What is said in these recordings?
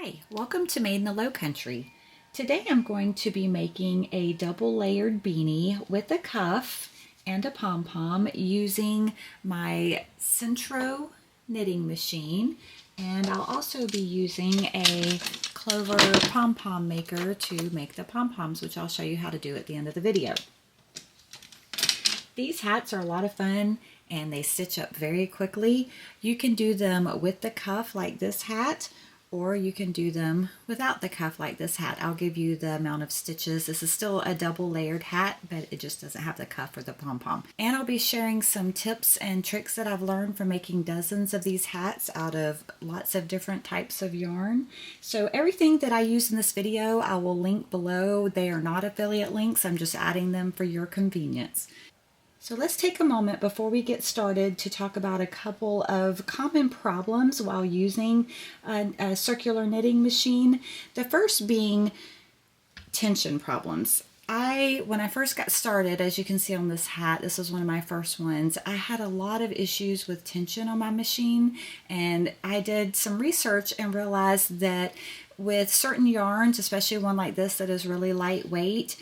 Hi, welcome to Made in the Low Country. Today I'm going to be making a double layered beanie with a cuff and a pom-pom using my Sentro knitting machine, and I'll also be using a Clover pom-pom maker to make the pom-poms, which I'll show you how to do at the end of the video. These hats are a lot of fun and they stitch up very quickly. You can do them with the cuff like this hat, or you can do them without the cuff like this hat. I'll give you the amount of stitches. This is still a double layered hat, but it just doesn't have the cuff or the pom-pom. And I'll be sharing some tips and tricks that I've learned from making dozens of these hats out of lots of different types of yarn. So everything that I use in this video, I will link below. They are not affiliate links. I'm just adding them for your convenience. So let's take a moment before we get started to talk about a couple of common problems while using a circular knitting machine. The first being tension problems. When I first got started, as you can see on this hat, this was one of my first ones, I had a lot of issues with tension on my machine, and I did some research and realized that with certain yarns, especially one like this that is really lightweight,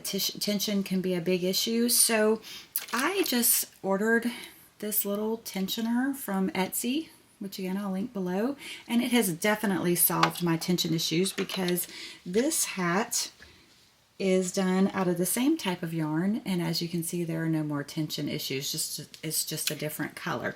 tension can be a big issue. So I just ordered this little tensioner from Etsy, which again I'll link below, and it has definitely solved my tension issues because this hat is done out of the same type of yarn, and as you can see there are no more tension issues, it's just a different color.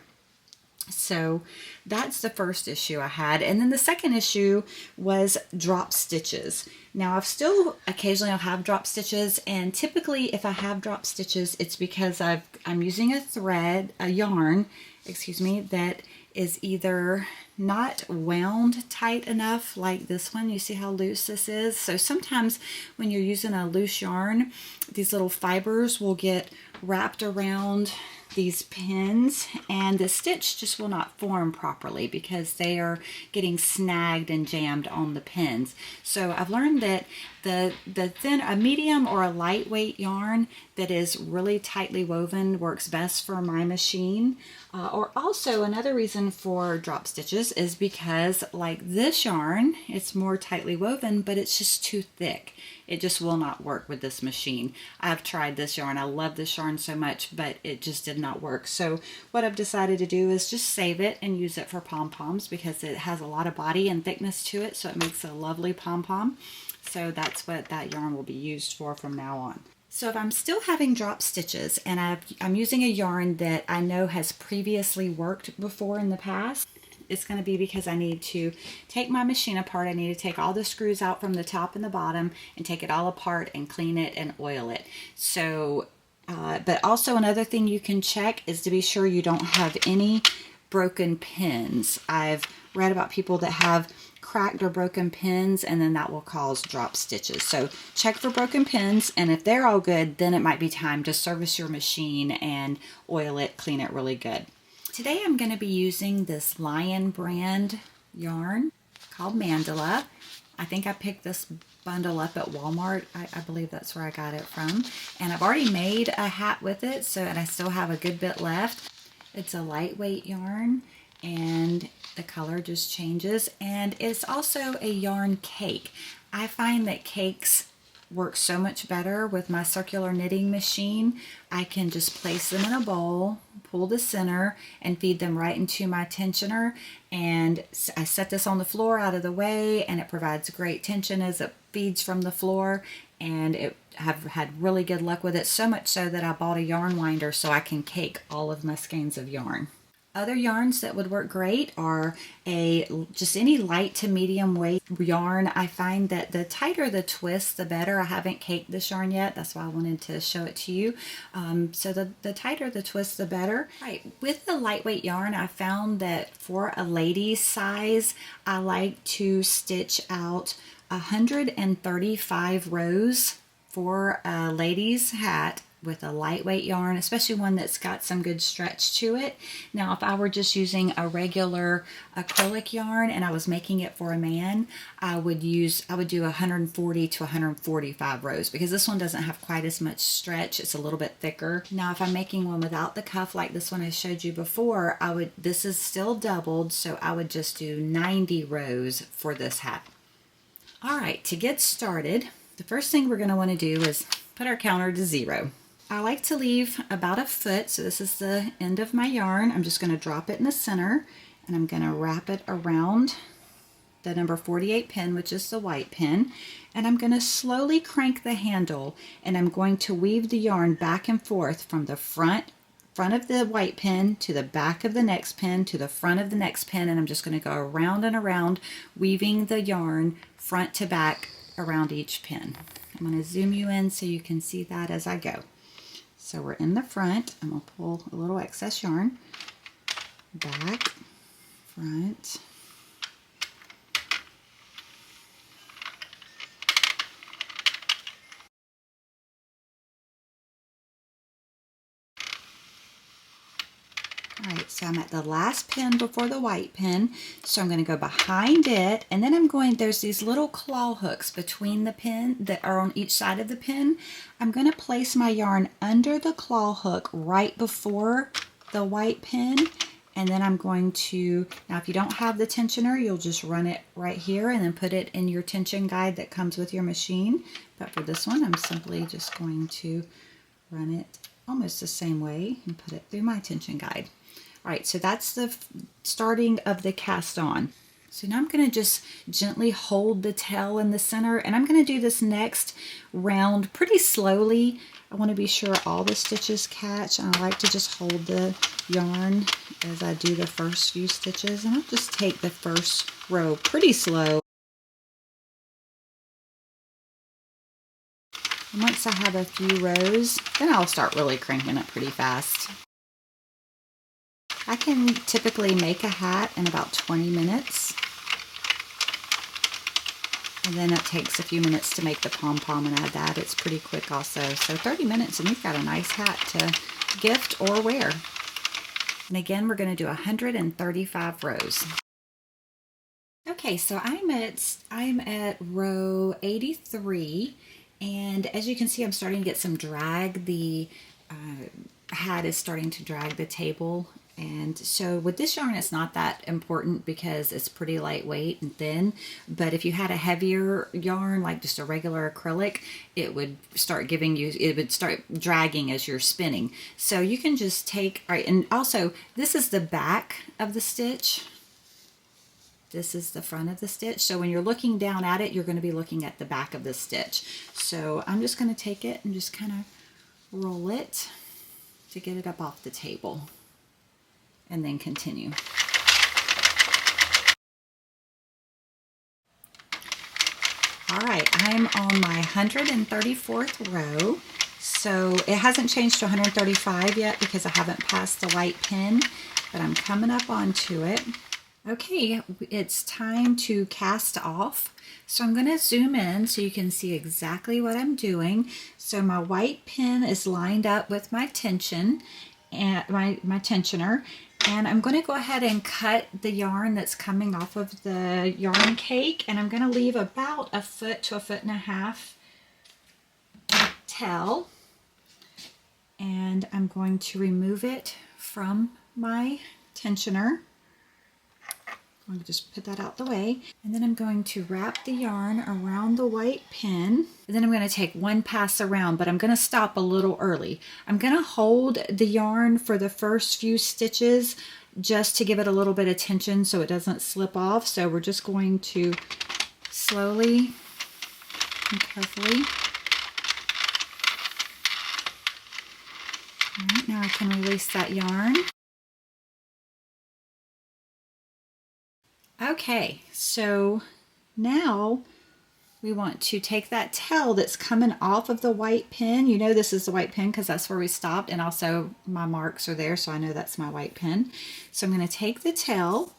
So that's the first issue I had. And then the second issue was drop stitches. Now I'll have drop stitches, and typically if I have drop stitches, it's because I'm using a yarn, that is either not wound tight enough like this one. You see how loose this is? So sometimes when you're using a loose yarn, these little fibers will get wrapped around these pins and the stitch just will not form properly because they are getting snagged and jammed on the pins. So I've learned that a medium or a lightweight yarn that is really tightly woven works best for my machine. Or also another reason for drop stitches is because like this yarn, it's more tightly woven, but it's just too thick. It just will not work with this machine. I've tried this yarn. I love this yarn so much, but it just did not work. So what I've decided to do is just save it and use it for pom-poms because it has a lot of body and thickness to it, so it makes a lovely pom-pom. So that's what that yarn will be used for from now on. So if I'm still having drop stitches and I'm using a yarn that I know has previously worked before in the past, it's going to be because I need to take my machine apart. I need to take all the screws out from the top and the bottom and take it all apart and clean it and oil it. So, but also another thing you can check is to be sure you don't have any broken pins. I've read about people that have cracked or broken pins, and then that will cause drop stitches. So check for broken pins, and if they're all good, then it might be time to service your machine and oil it, clean it really good. Today I'm going to be using this Lion Brand yarn called Mandela. I think I picked this bundle up at Walmart. I believe that's where I got it from. And I've already made a hat with it, and I still have a good bit left. It's a lightweight yarn, and the color just changes. And it's also a yarn cake. I find that cakes work so much better with my circular knitting machine. I can just place them in a bowl, pull the center, and feed them right into my tensioner. And I set this on the floor out of the way, and it provides great tension as it feeds from the floor. And I've had really good luck with it, so much so that I bought a yarn winder so I can cake all of my skeins of yarn. Other yarns that would work great are just any light to medium weight yarn. I find that the tighter the twist, the better. I haven't caked this yarn yet. That's why I wanted to show it to you. So the tighter the twist, the better. Right. With the lightweight yarn, I found that for a lady's size, I like to stitch out 135 rows for a lady's hat with a lightweight yarn, especially one that's got some good stretch to it. Now, if I were just using a regular acrylic yarn and I was making it for a man, I would do 140 to 145 rows, because this one doesn't have quite as much stretch. It's a little bit thicker. Now, if I'm making one without the cuff like this one I showed you before, this is still doubled, so I would just do 90 rows for this hat. All right, to get started, the first thing we're going to want to do is put our counter to 0. I like to leave about a foot, so this is the end of my yarn. I'm just going to drop it in the center, and I'm going to wrap it around the number 48 pin, which is the white pin, and I'm going to slowly crank the handle, and I'm going to weave the yarn back and forth from the front of the white pin to the back of the next pin to the front of the next pin, and I'm just going to go around and around, weaving the yarn front to back around each pin. I'm going to zoom you in so you can see that as I go. So we're in the front. I'm going to pull a little excess yarn, back, front, all right, so I'm at the last pin before the white pin, so I'm going to go behind it, and then there's these little claw hooks between the pin that are on each side of the pin. I'm going to place my yarn under the claw hook right before the white pin, and then I'm going to, now if you don't have the tensioner, you'll just run it right here and then put it in your tension guide that comes with your machine. But for this one, I'm simply just going to run it almost the same way and put it through my tension guide. All right, so that's the starting of the cast on. So now I'm going to just gently hold the tail in the center, and I'm going to do this next round pretty slowly. I want to be sure all the stitches catch, and I like to just hold the yarn as I do the first few stitches, and I'll just take the first row pretty slow. And once I have a few rows, then I'll start really cranking it pretty fast. I can typically make a hat in about 20 minutes. And then it takes a few minutes to make the pom-pom and add that. It's pretty quick also. So 30 minutes and you've got a nice hat to gift or wear. And again, we're going to do 135 rows. Okay, so I'm at row 83. And as you can see, I'm starting to get some drag. The hat is starting to drag the table. And so with this yarn, it's not that important because it's pretty lightweight and thin. But if you had a heavier yarn, like just a regular acrylic, it would start dragging as you're spinning. So you can just take, all right, and also this is the back of the stitch. This is the front of the stitch. So when you're looking down at it, you're going to be looking at the back of the stitch. So I'm just going to take it and just kind of roll it to get it up off the table. And then continue. All right, I'm on my 134th row. So it hasn't changed to 135 yet because I haven't passed the white pin, but I'm coming up onto it. Okay, it's time to cast off. So I'm going to zoom in so you can see exactly what I'm doing. So my white pin is lined up with my tension and my tensioner. And I'm going to go ahead and cut the yarn that's coming off of the yarn cake, and I'm going to leave about a foot to a foot and a half tail, and I'm going to remove it from my tensioner. I'm going to just put that out the way, and then I'm going to wrap the yarn around the white pin, and then I'm going to take one pass around, but I'm going to stop a little early. I'm going to hold the yarn for the first few stitches just to give it a little bit of tension so it doesn't slip off. So we're just going to slowly and carefully. All right, now I can release that yarn. Okay, so now we want to take that tail that's coming off of the white pin. You know this is the white pin because that's where we stopped, and also my marks are there, so I know that's my white pin. So I'm going to take the tail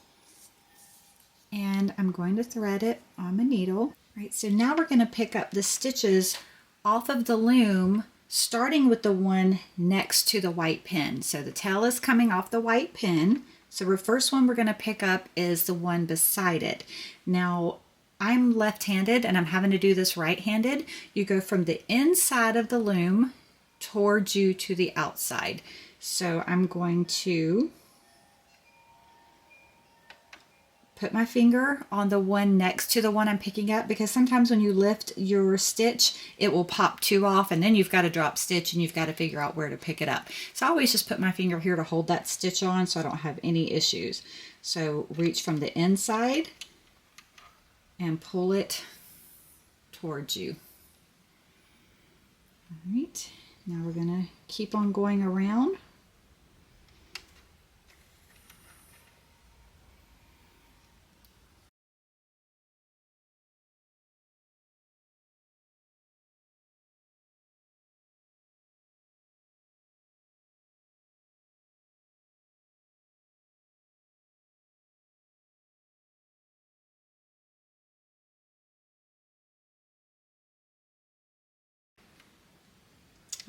and I'm going to thread it on the needle. All right, so now we're going to pick up the stitches off of the loom starting with the one next to the white pin. So the tail is coming off the white pin. So the first one we're going to pick up is the one beside it. Now, I'm left-handed and I'm having to do this right-handed. You go from the inside of the loom towards you to the outside. So I'm going to put my finger on the one next to the one I'm picking up, because sometimes when you lift your stitch, it will pop two off and then you've got to drop stitch and you've got to figure out where to pick it up. So I always just put my finger here to hold that stitch on so I don't have any issues. So reach from the inside and pull it towards you. All right, now we're going to keep on going around.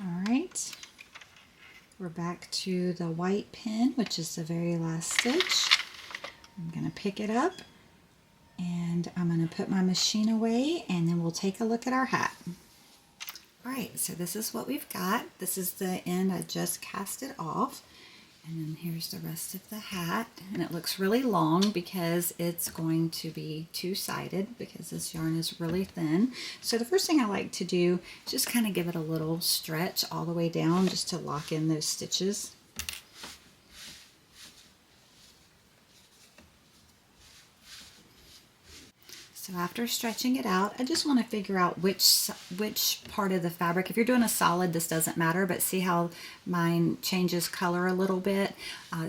All right, we're back to the white pin, which is the very last stitch. I'm going to pick it up and I'm going to put my machine away, and then we'll take a look at our hat. All right, so this is what we've got. This is the end. I just cast it off. And then here's the rest of the hat, and it looks really long because it's going to be two-sided because this yarn is really thin. So the first thing I like to do is just kind of give it a little stretch all the way down just to lock in those stitches. So after stretching it out, I just want to figure out which part of the fabric. If you're doing a solid, this doesn't matter, but see how mine changes color a little bit.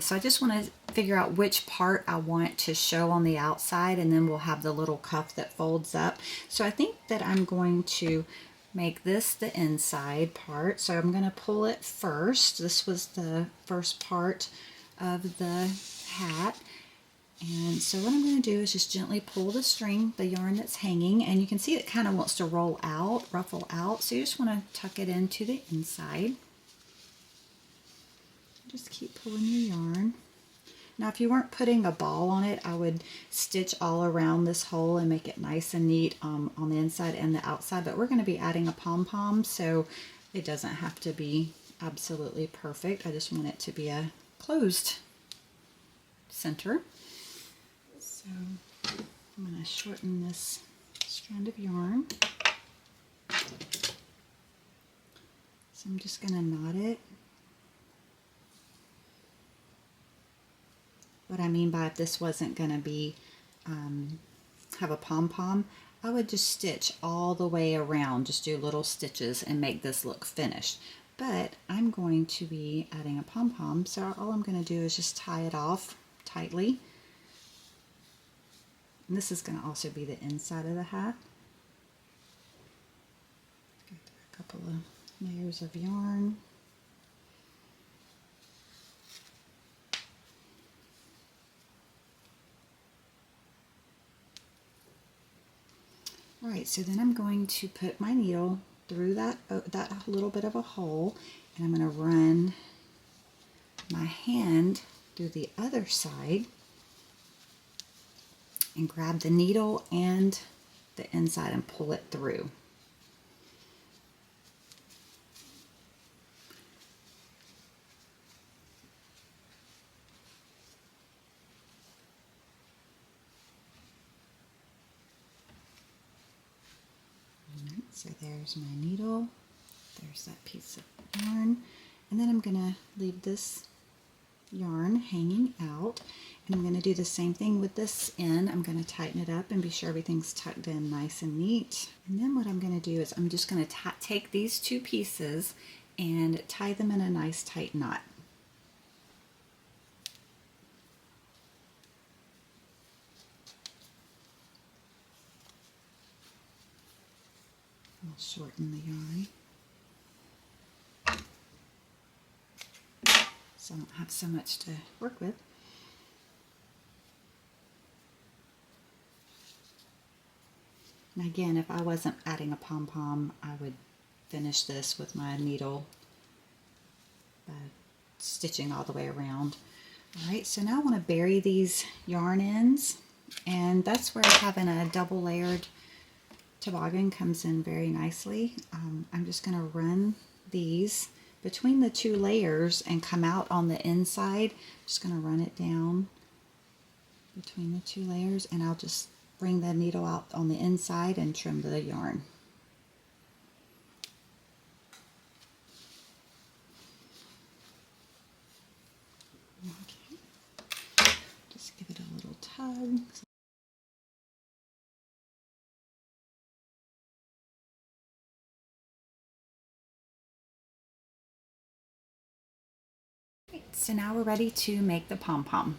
So I just want to figure out which part I want to show on the outside, and then we'll have the little cuff that folds up. So I think that I'm going to make this the inside part. So I'm going to pull it first. This was the first part of the hat. And so what I'm going to do is just gently pull the string, the yarn that's hanging, and you can see it kind of wants to roll out, ruffle out. So you just want to tuck it into the inside. Just keep pulling your yarn. Now if you weren't putting a ball on it, I would stitch all around this hole and make it nice and neat on the inside and the outside. But we're going to be adding a pom-pom, so it doesn't have to be absolutely perfect. I just want it to be a closed center. So I'm going to shorten this strand of yarn. So I'm just going to knot it. What I mean by if this wasn't going to be have a pom-pom, I would just stitch all the way around, just do little stitches and make this look finished. But I'm going to be adding a pom-pom, so all I'm going to do is just tie it off tightly. And this is going to also be the inside of the hat. Go through a couple of layers of yarn. All right, so then I'm going to put my needle through that little bit of a hole, and I'm going to run my hand through the other side and grab the needle and the inside and pull it through. Right, so there's my needle, there's that piece of yarn, and then I'm going to leave this yarn hanging out, and I'm going to do the same thing with this end. I'm going to tighten it up and be sure everything's tucked in nice and neat. And then what I'm going to do is I'm just going to take these two pieces and tie them in a nice tight knot. I'll shorten the yarn so I don't have so much to work with. And again, if I wasn't adding a pom-pom, I would finish this with my needle by stitching all the way around. Alright, so now I want to bury these yarn ends, and that's where having a double layered toboggan comes in very nicely. I'm just going to run these between the two layers and come out on the inside. Just going to run it down between the two layers, and I'll just bring the needle out on the inside and trim the yarn. Okay. Just give it a little tug. So now we're ready to make the pom-pom.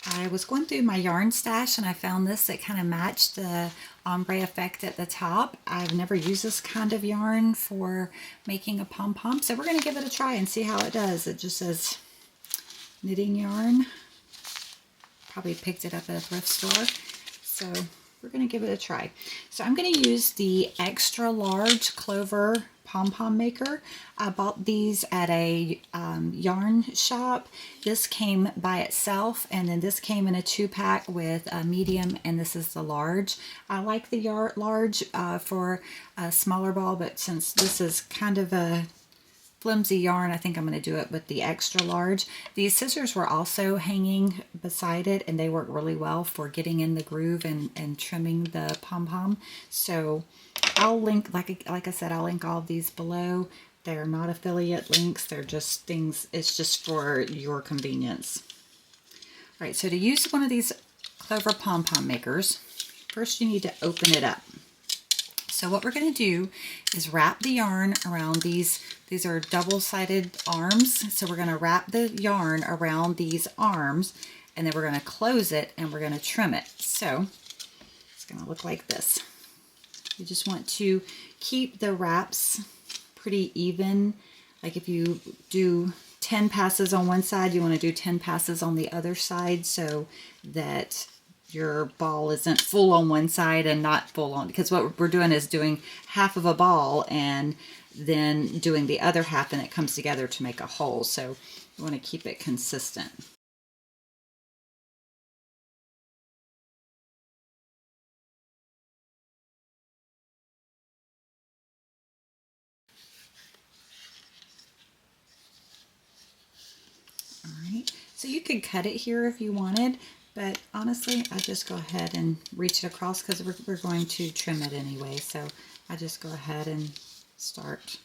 I was going through my yarn stash and I found this that kind of matched the ombre effect at the top. I've never used this kind of yarn for making a pom-pom, so we're going to give it a try and see how it does. It just says knitting yarn. Probably picked it up at a thrift store, so we're going to give it a try. So I'm going to use the extra large Clover pom-pom maker. I bought these at a yarn shop. This came by itself, and then this came in a 2-pack with a medium, and this is the large. I like the large for a smaller ball, but since this is kind of a flimsy yarn, I think I'm going to do it with the extra large. These scissors were also hanging beside it, and they work really well for getting in the groove and trimming the pom-pom. So I'll link, like I said, I'll link all of these below. They're not affiliate links, they're just things, it's just for your convenience. All right, so to use one of these Clover pom-pom makers, first you need to open it up. So what we're going to do is wrap the yarn around these are double-sided arms. So we're going to wrap the yarn around these arms, and then we're going to close it and we're going to trim it. So it's going to look like this. You just want to keep the wraps pretty even. Like if you do 10 passes on one side, you want to do 10 passes on the other side so that your ball isn't full on one side and not full on, because what we're doing is doing half of a ball and then doing the other half, and it comes together to make a whole. So you want to keep it consistent. All right, so you could cut it here if you wanted, but honestly, I just go ahead and reach it across because we're going to trim it anyway. So I just go ahead and start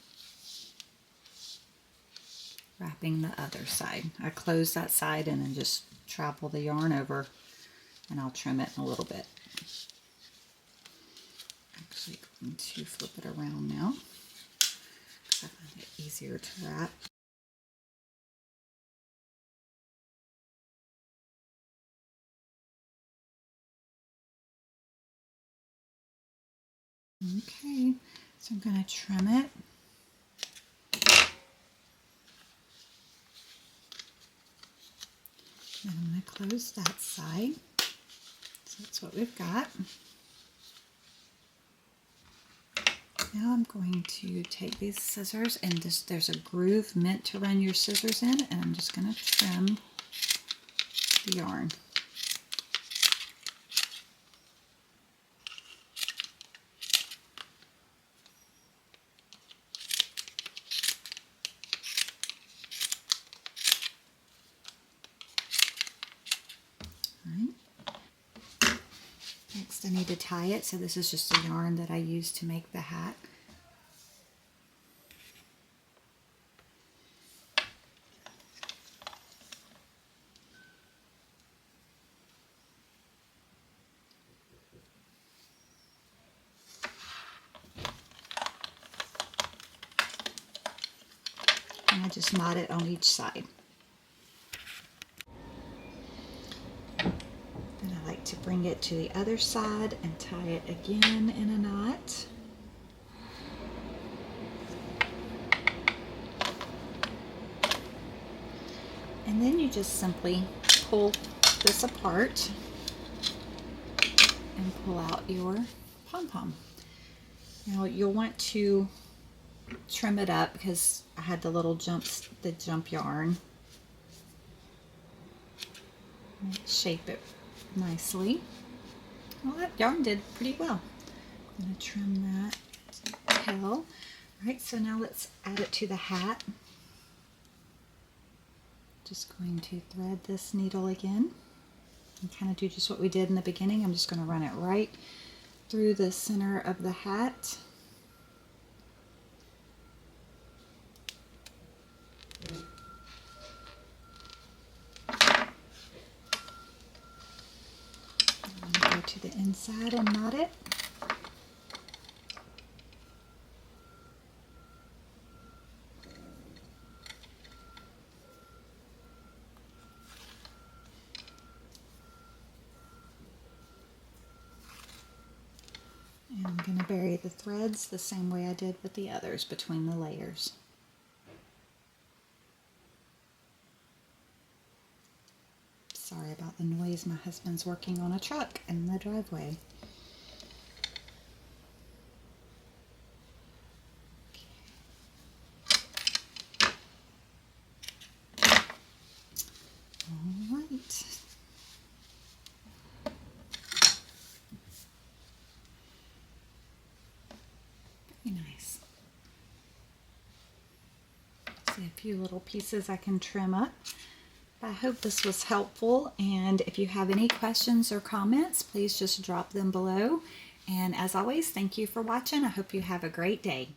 wrapping the other side. I close that side and then just travel the yarn over, and I'll trim it in a little bit. Actually going to flip it around now because I find it easier to wrap. Okay, so I'm going to trim it. Then I'm going to close that side. So that's what we've got. Now I'm going to take these scissors, and there's a groove meant to run your scissors in, and I'm just going to trim the yarn. Next I need to tie it, so this is just the yarn that I use to make the hat. And I just knot it on each side. To bring it to the other side and tie it again in a knot. And then you just simply pull this apart and pull out your pom-pom. Now you'll want to trim it up because I had the little the jump yarn. Shape it nicely. Well, that yarn did pretty well. I'm going to trim that tail. All right, so now let's add it to the hat. Just going to thread this needle again and kind of do just what we did in the beginning. I'm just going to run it right through the center of the hat. Go to the inside and knot it. And I'm going to bury the threads the same way I did with the others between the layers. Sorry about the noise. My husband's working on a truck in the driveway. All right. Very nice. See a few little pieces I can trim up. I hope this was helpful, and if you have any questions or comments, please just drop them below. And as always, thank you for watching. I hope you have a great day.